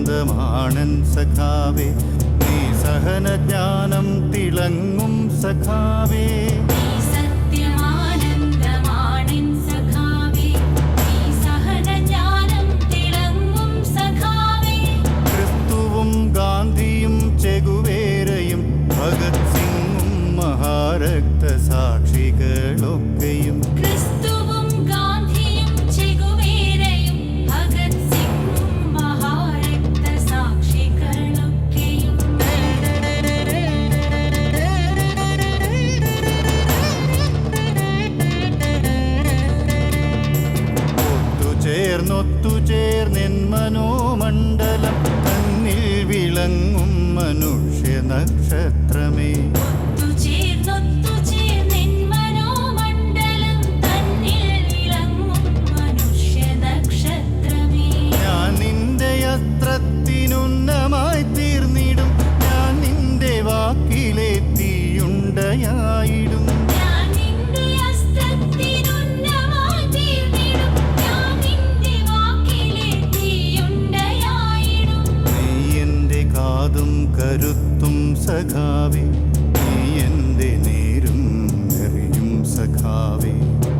സത്യമാനന്ദമാണൻ സഖാവേ, നീ സഹനജ്ഞാനം തിളങ്ങും സഖാവേ. ക്രിസ്തുവും ഗാന്ധിയും ചെഗുവേരയും ഭഗത് സിംഗും മഹാരക്തസാക്ഷികളൊക്കെയും ഒത്തുചേർന്നെൻ മനോമണ്ഡലം തന്നിൽ വിളങ്ങും മനുഷ്യ നക്ഷത്രമേ. ഞാൻ നിന്റെ അസ്ത്രത്തിനുന്നമായി തീർന്നിടും, ഞാൻ നിന്റെ വാക്കിലെ തീയുണ്ടയായിടും. കരുത്തും സഖാവേ, നീ എൻ്റെ നേരും എറിയും സഖാവേ,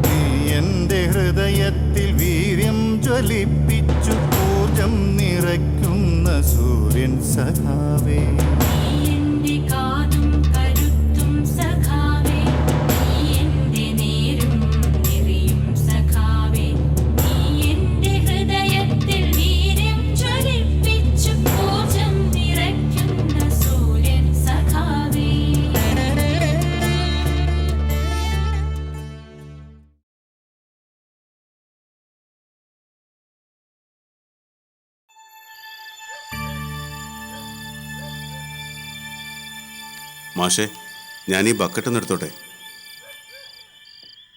നീ എൻ്റെ ഹൃദയത്തിൽ വീര്യം ജ്വലിപ്പിച്ചു ഊർജം നിറയ്ക്കുന്ന സൂര്യൻ സഖാവേ. മാഷേ, ഞാൻ ഈ ബക്കറ്റ് ഒന്ന് എടുത്തോട്ടെ?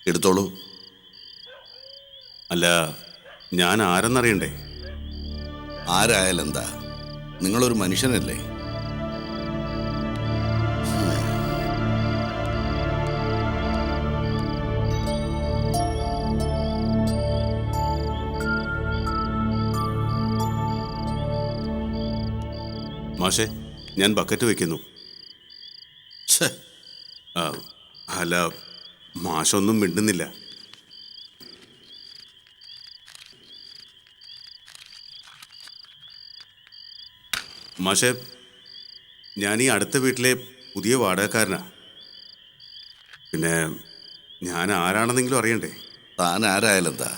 എടുത്തോളൂ. അല്ല, ഞാൻ ആരെന്നറിയണ്ടേ? ആരായാലെന്താ, നിങ്ങളൊരു മനുഷ്യനല്ലേ? മാഷേ, ഞാൻ ബക്കറ്റ് വയ്ക്കുന്നു. അല്ല, മാഷൊന്നും മിണ്ടുന്നില്ല. മാഷേ, ഞാൻ ഈ അടുത്ത വീട്ടിലെ പുതിയ വാടകക്കാരനാ. പിന്നെ ഞാൻ ആരാണെന്നെങ്കിലും അറിയണ്ടേ? താൻ ആരായാലെന്താ?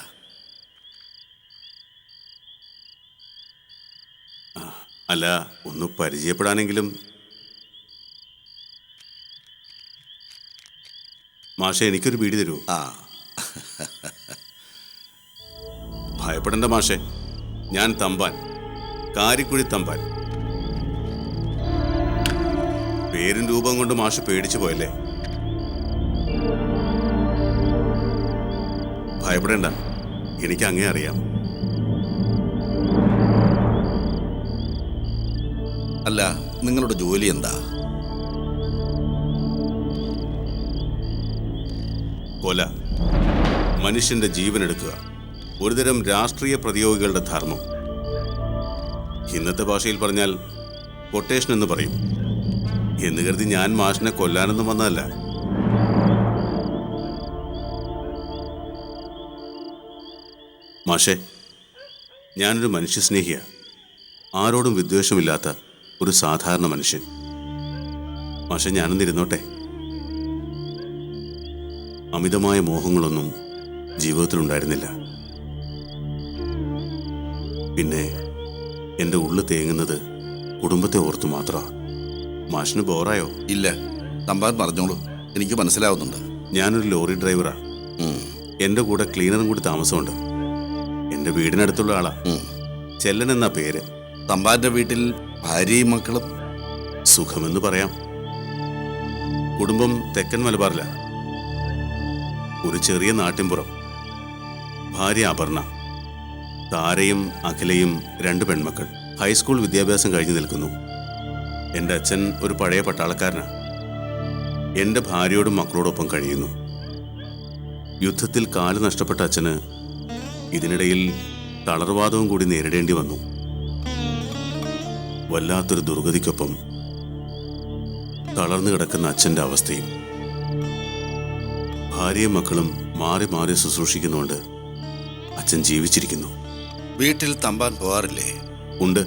അല്ല, ഒന്ന് പരിചയപ്പെടാനെങ്കിലും. മാഷെ, എനിക്കൊരു ബീഡി തരുമോ? ഭയപ്പെടേണ്ട മാഷെ, ഞാൻ തമ്പാൻ, കാരിക്കുഴി തമ്പാൻ. പേരും രൂപം കൊണ്ട് മാഷ് പേടിച്ചു പോയല്ലേ? ഭയപ്പെടേണ്ട, എനിക്ക് അങ്ങേ അറിയാം. അല്ല, നിങ്ങളുടെ ജോലി എന്താ? കൊല, മനുഷ്യന്റെ ജീവൻ എടുക്കുക, ഒരുതരം രാഷ്ട്രീയ പ്രതിയോഗികളുടെ ധർമ്മം. ഇന്നത്തെ ഭാഷയിൽ പറഞ്ഞാൽ കൊട്ടേഷൻ എന്ന് പറയും. എന്ന് കരുതി ഞാൻ മാഷിനെ കൊല്ലാനൊന്നും വന്നതല്ല. മാഷെ, ഞാനൊരു മനുഷ്യസ്നേഹിയാ, ആരോടും വിദ്വേഷമില്ലാത്ത ഒരു സാധാരണ മനുഷ്യൻ. മാഷെ, ഞാനൊന്നിരുന്നോട്ടെ? അമിതമായ മോഹങ്ങളൊന്നും ജീവിതത്തിലുണ്ടായിരുന്നില്ല. പിന്നെ എൻ്റെ ഉള്ളു തേങ്ങുന്നത് കുടുംബത്തെ ഓർത്തു മാത്രമാണ്. മാഷിന് ബോറായോ? ഇല്ല, തമ്പാൻ പറഞ്ഞോളൂ, എനിക്ക് മനസ്സിലാവുന്നുണ്ട്. ഞാനൊരു ലോറി ഡ്രൈവറാ. എൻ്റെ കൂടെ ക്ലീനറും കൂടി താമസമുണ്ട്. എൻ്റെ വീടിനടുത്തുള്ള ആളാ. ചെല്ലൻ എന്നാ പേര്. തമ്പാന്റെ വീട്ടിൽ ഭാര്യയും മക്കളും? സുഖമെന്ന് പറയാം. കുടുംബം തെക്കൻ മലബാറില, ഒരു ചെറിയ നാട്ടിൻപുറം. ഭാര്യ അപർണ, താരയും അഖിലയും 2 പെൺമക്കൾ. ഹൈസ്കൂൾ വിദ്യാഭ്യാസം കഴിഞ്ഞു നിൽക്കുന്നു. എൻ്റെ അച്ഛൻ ഒരു പഴയ പട്ടാളക്കാരനാണ്. എൻ്റെ ഭാര്യയോടും മക്കളോടൊപ്പം കഴിയുന്നു. യുദ്ധത്തിൽ കാല് നഷ്ടപ്പെട്ട അച്ഛന് ഇതിനിടയിൽ തളർവാദവും കൂടി നേരിടേണ്ടി വന്നു. വല്ലാത്തൊരു ദുർഗതിക്കൊപ്പം തളർന്നു കിടക്കുന്ന അച്ഛൻ്റെ അവസ്ഥയും. ഭാര്യയും മക്കളും മാറി മാറി ശുശ്രൂഷിക്കുന്നുകൊണ്ട് അച്ഛൻ ജീവിച്ചിരിക്കുന്നു. വീട്ടിൽ തമ്പാൻ പോകാറില്ലേ? ഉണ്ട്.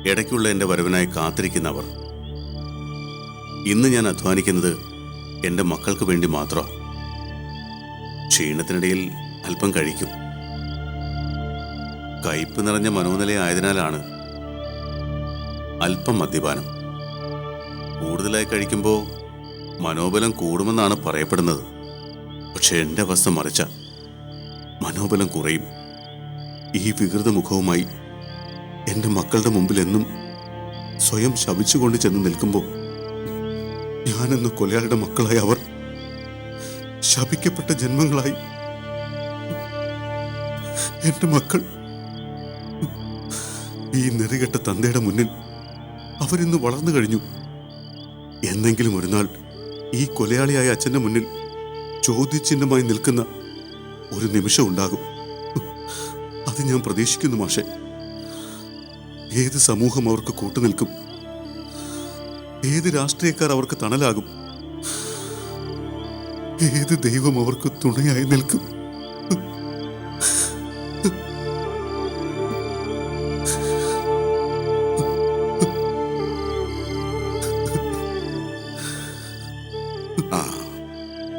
ഇടയ്ക്കുള്ള എൻ്റെ വരവിനായി കാത്തിരിക്കുന്നവർ. ഇന്ന് ഞാൻ അധ്വാനിക്കുന്നത് എൻ്റെ മക്കൾക്ക് വേണ്ടി മാത്രമാണ്. ക്ഷീണത്തിനിടയിൽ അല്പം കഴിക്കും. കയ്പ് നിറഞ്ഞ മനോനിലയായതിനാലാണ് അല്പം മദ്യപാനം. കൂടുതലായി കഴിക്കുമ്പോൾ മനോബലം കൂടുമെന്നാണ് പറയപ്പെടുന്നത്. പക്ഷെ എൻ്റെ അവസ്ഥ മറിച്ച മനോബലം കുറയും. ഈ വികൃത മുഖവുമായി എൻ്റെ മക്കളുടെ മുമ്പിൽ എന്നും സ്വയം ശപിച്ചുകൊണ്ട് ചെന്ന് നിൽക്കുമ്പോൾ ഞാനെന്ന കൊലയാളിയുടെ മക്കളായി അവർ ശപിക്കപ്പെട്ട ജന്മങ്ങളായി. എൻ്റെ മക്കൾ ഈ നെറികെട്ട തന്തയുടെ മുന്നിൽ അവരിന്ന് വളർന്നു കഴിഞ്ഞു. എന്നെങ്കിലും ഒരു നാൾ ഈ കൊലയാളിയായ അച്ഛൻ്റെ മുന്നിൽ ചോദ്യചിഹ്നമായി നിൽക്കുന്ന ഒരു നിമിഷം ഉണ്ടാകും. അത് ഞാൻ പ്രതീക്ഷിക്കുന്നു മാഷെ. ഏത് സമൂഹം അവർക്ക് കൂട്ടുനിൽക്കും? ഏത് രാഷ്ട്രീയക്കാർ അവർക്ക് തണലാകും? ഏത് ദൈവം അവർക്ക് തുണയായി നിൽക്കും?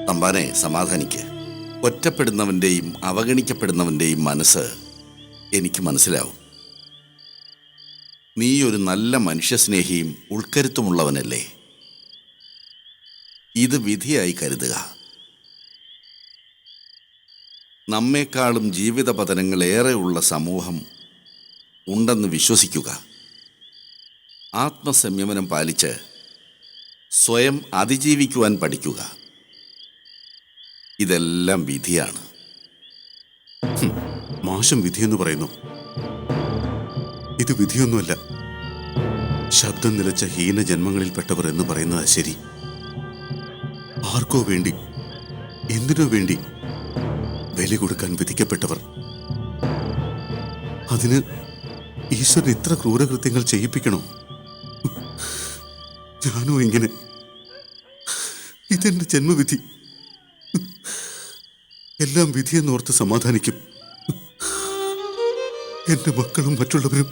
തമ്പാനെ, സമാധാനിക്ക്. ഒറ്റപ്പെടുന്നവൻ്റെയും അവഗണിക്കപ്പെടുന്നവൻ്റെയും മനസ്സ് എനിക്ക് മനസ്സിലാവും. നീ ഒരു നല്ല മനുഷ്യസ്നേഹിയും ഉൾക്കരുത്തുമുള്ളവനല്ലേ? ഇത് വിധിയായി കരുതുക. നമ്മെക്കാളും ജീവിത പതനങ്ങളേറെയുള്ള സമൂഹം ഉണ്ടെന്ന് വിശ്വസിക്കുക. ആത്മസംയമനം പാലിച്ച് സ്വയം അതിജീവിക്കുവാൻ പഠിക്കുക. ഇതെല്ലാം വിധിയാണ്. മാഷം വിധിയെന്ന് പറയുന്നു. ഇത് വിധിയൊന്നുമല്ല. ശബ്ദം നിലച്ച ഹീനജന്മങ്ങളിൽപ്പെട്ടവർ എന്ന് പറയുന്നത് ശരി. ആർക്കോ വേണ്ടി, എന്തിനോ വേണ്ടി ബലി കൊടുക്കാൻ വിധിക്കപ്പെട്ടവർ. അതിന് ഈശ്വരൻ ഇത്ര ക്രൂരകൃത്യങ്ങൾ ചെയ്യിപ്പിക്കണോ? ഞാനോ ഇങ്ങനെ? ഇതെന്റെ ജന്മവിധി. എല്ലാം വിധിയെന്നോർത്ത് സമാധാനിക്കും. എന്റെ മക്കളും മറ്റുള്ളവരും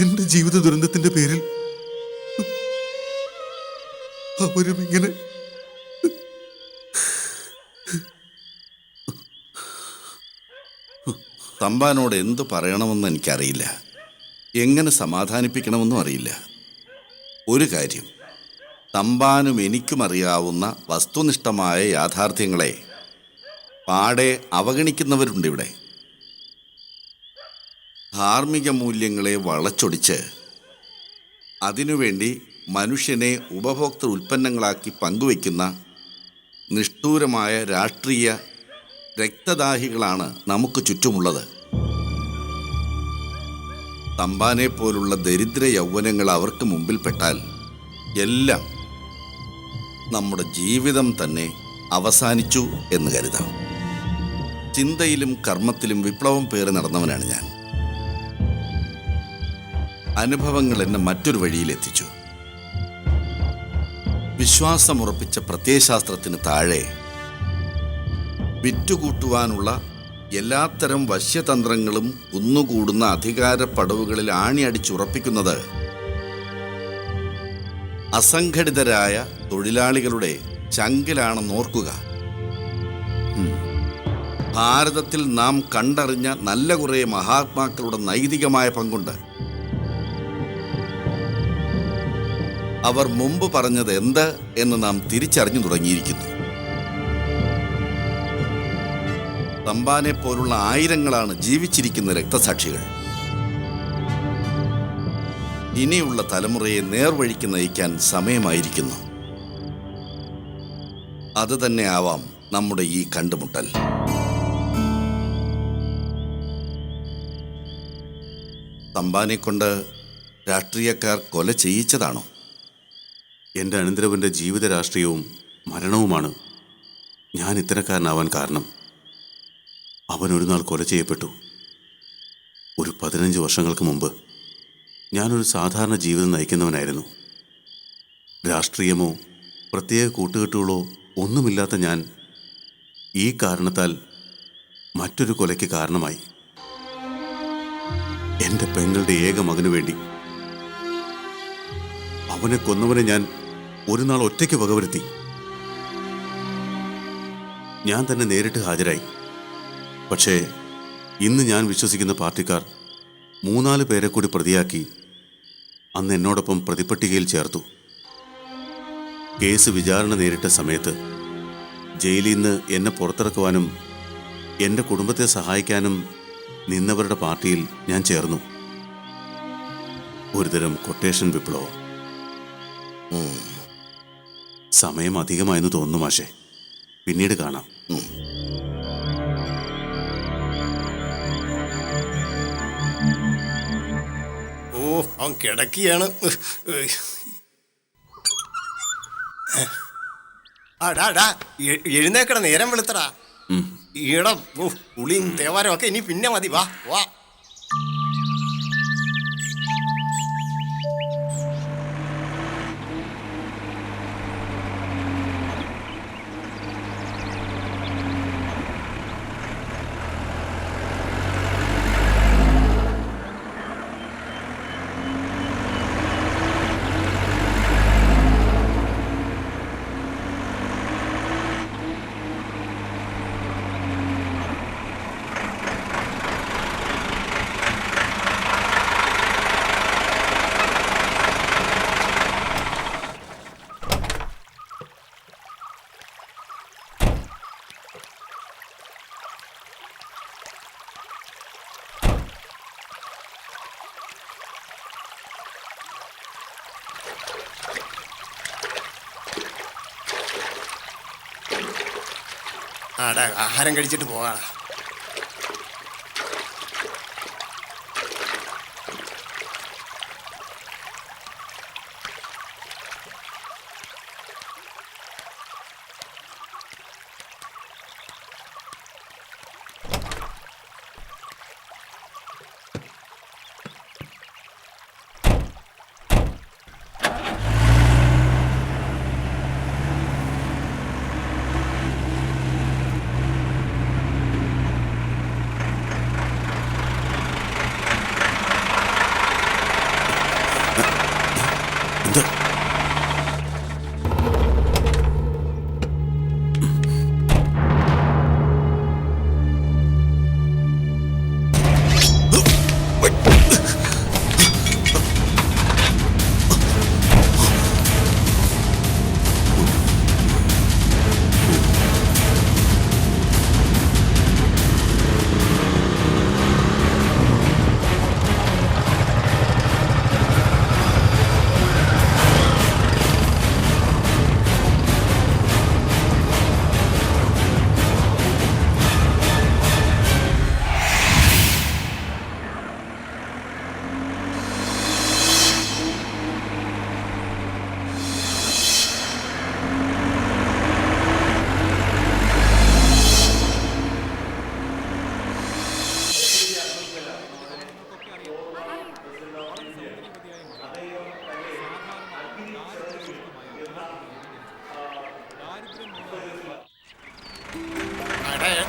എന്റെ ജീവിത ദുരന്തത്തിന്റെ പേരിൽ അവരും ഇങ്ങനെ. തമ്പാനോട് എന്തു പറയണമെന്ന് എനിക്കറിയില്ല. എങ്ങനെ സമാധാനിപ്പിക്കണമെന്നും അറിയില്ല. ഒരു കാര്യം, തമ്പാനും എനിക്കും അറിയാവുന്ന വസ്തുനിഷ്ഠമായ യാഥാർത്ഥ്യങ്ങളെ പാടെ അവഗണിക്കുന്നവരുണ്ട് ഇവിടെ. ധാർമ്മിക മൂല്യങ്ങളെ വളച്ചൊടിച്ച് അതിനുവേണ്ടി മനുഷ്യനെ ഉപഭോക്തൃ ഉൽപ്പന്നങ്ങളാക്കി പങ്കുവയ്ക്കുന്ന നിഷ്ഠൂരമായ രാഷ്ട്രീയ രക്തദാഹികളാണ് നമുക്ക് ചുറ്റുമുള്ളത്. തമ്പാനെ പോലുള്ള ദരിദ്ര യൗവനങ്ങൾ അവർക്ക് മുമ്പിൽപ്പെട്ടാൽ എല്ലാം, നമ്മുടെ ജീവിതം തന്നെ അവസാനിച്ചു എന്ന് കരുതാം. ചിന്തയിലും കർമ്മത്തിലും വിപ്ലവം പേറി നടന്നവനാണ് ഞാൻ. അനുഭവങ്ങൾ എന്നെ മറ്റൊരു വഴിയിലെത്തിച്ചു. വിശ്വാസമുറപ്പിച്ച പ്രത്യയശാസ്ത്രത്തിന് താഴെ വിറ്റുകൂട്ടുവാനുള്ള എല്ലാത്തരം വശ്യതന്ത്രങ്ങളും കുന്നുകൂടുന്ന അധികാര പടവുകളിൽ ആണിയടിച്ചുറപ്പിക്കുന്നത് അസംഘടിതരായ തൊഴിലാളികളുടെ ചങ്കിലാണെന്നോർക്കുക. ഭാരതത്തിൽ നാം കണ്ടറിഞ്ഞ നല്ല കുറേ മഹാത്മാക്കളുടെ നൈതികമായ പങ്കുണ്ട്. അവർ മുമ്പ് പറഞ്ഞത് എന്ത് എന്ന് നാം തിരിച്ചറിഞ്ഞു തുടങ്ങിയിരിക്കുന്നു. തമ്പാനെ പോലുള്ള ആയിരങ്ങളാണ് ജീവിച്ചിരിക്കുന്ന രക്തസാക്ഷികൾ. ഇനിയുള്ള തലമുറയെ നേർവഴിക്ക് നയിക്കാൻ സമയമായിരിക്കുന്നു. അത് തന്നെ ആവാം നമ്മുടെ ഈ കണ്ടുമുട്ടൽ. തമ്പാനെ കൊണ്ട് രാഷ്ട്രീയക്കാർ കൊല ചെയ്യിച്ചതാണോ? എൻ്റെ അനന്തരവൻ്റെ ജീവിത രാഷ്ട്രീയവും മരണവുമാണ് ഞാൻ ഇത്തരക്കാരനാവാൻ കാരണം. അവൻ ഒരു നാൾ കൊല ചെയ്യപ്പെട്ടു. ഒരു 15 വർഷങ്ങൾക്ക് മുമ്പ് ഞാനൊരു സാധാരണ ജീവിതം നയിക്കുന്നവനായിരുന്നു. രാഷ്ട്രീയമോ പ്രത്യേക കൂട്ടുകെട്ടുകളോ ഒന്നുമില്ലാത്ത ഞാൻ ഈ കാരണത്താൽ മറ്റൊരു കൊലയ്ക്ക് കാരണമായി. എൻ്റെ പെങ്ങളുടെ ഏക മകനു വേണ്ടി അവനെ കൊന്നവനെ ഞാൻ ഒരു നാൾ ഒറ്റയ്ക്ക് വകവരുത്തി. ഞാൻ തന്നെ നേരിട്ട് ഹാജരായി. പക്ഷേ ഇന്ന് ഞാൻ വിശ്വസിക്കുന്ന പാർട്ടിക്കാർ 3-4 പേരെ കൂടി പ്രതിയാക്കി അന്ന് എന്നോടൊപ്പം പ്രതിപ്പട്ടികയിൽ ചേർത്തു. കേസ് വിചാരണ നേരിട്ട സമയത്ത് ജയിലിൽ നിന്ന് എന്നെ പുറത്തിറക്കുവാനും എൻ്റെ കുടുംബത്തെ സഹായിക്കാനും നിന്നവരുടെ പാർട്ടിയിൽ ഞാൻ ചേർന്നു. ഒരുതരം കൊട്ടേഷൻ വിപ്ലവം. സമയം അധികമായെന്ന് തോന്നുന്നു മാഷെ. പിന്നീട് കാണാം. ഓ, അവൻ കിടക്കിയാണ്. എഴുന്നേക്കട, നേരം വെളുത്തടാ. ഈട പുളിയും തേവാരം ഒക്കെ ഇനി പിന്നെ മതി. വാ വാ. ആടാ, ആഹാരം കഴിച്ചിട്ട് പോകാം.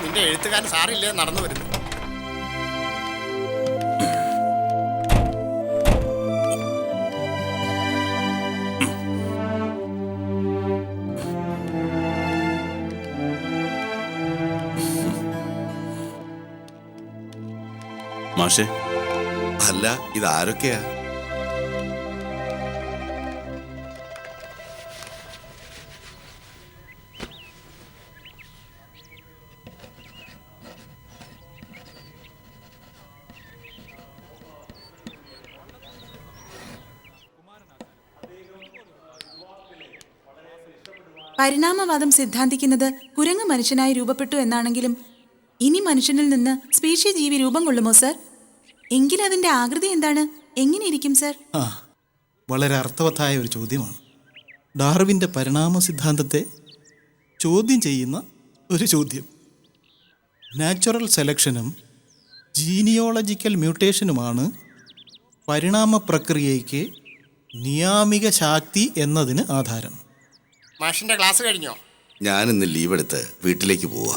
നിന്റെ എഴുത്തുകാരൻ സാറില്ലേ നടന്നു വരുന്നു. മാഷെ, അല്ല, ഇതാരൊക്കെയാ? പരിണാമവാദം സിദ്ധാന്തിക്കുന്നത് കുരങ്ങ് മനുഷ്യനായി രൂപപ്പെട്ടു എന്നാണെങ്കിലും ഇനി മനുഷ്യനിൽ നിന്ന് സ്പീഷി ജീവി രൂപം കൊള്ളുമോ സർ? എങ്കിൽ അതിന്റെ ആകൃതി എന്താണ്? എങ്ങനെയിരിക്കും സർ? വളരെ അർത്ഥവത്തായ ഒരു ചോദ്യമാണ്. ഡാർവിൻ്റെ പരിണാമ സിദ്ധാന്തത്തെ ചോദ്യം ചെയ്യുന്ന ഒരു ചോദ്യം. നാച്ചുറൽ സെലക്ഷനും ജീനിയോളജിക്കൽ മ്യൂട്ടേഷനുമാണ് പരിണാമ പ്രക്രിയയ്ക്ക് നിയാമിക ശാക്തി എന്നതിന് ആധാരം. മാഷിന്റെ ക്ലാസ് കഴിഞ്ഞോ? ഞാനിന്ന് ലീവ് എടുത്ത് വീട്ടിലേക്ക് പോവാ.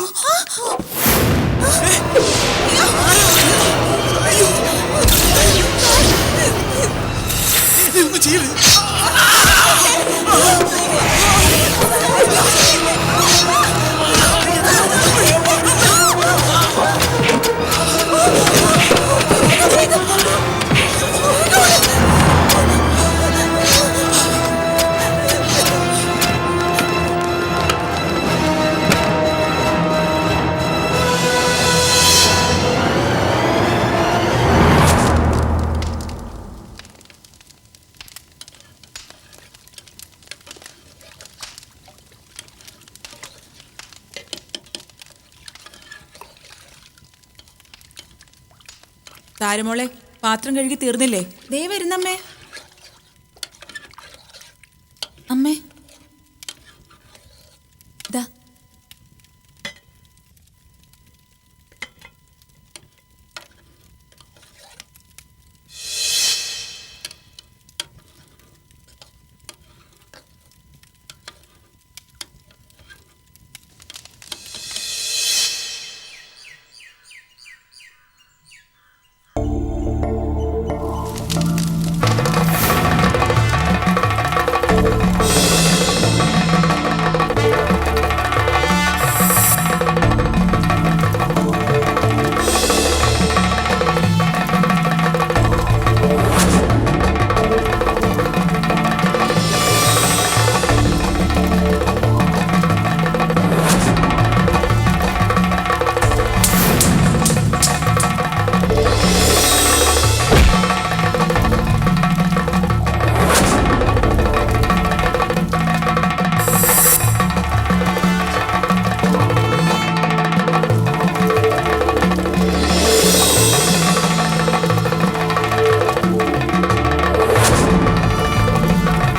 താരമോളെ, പാത്രം കഴുകി തീർന്നില്ലേ? ദേ വരുന്നമ്മേ. അമ്മേ,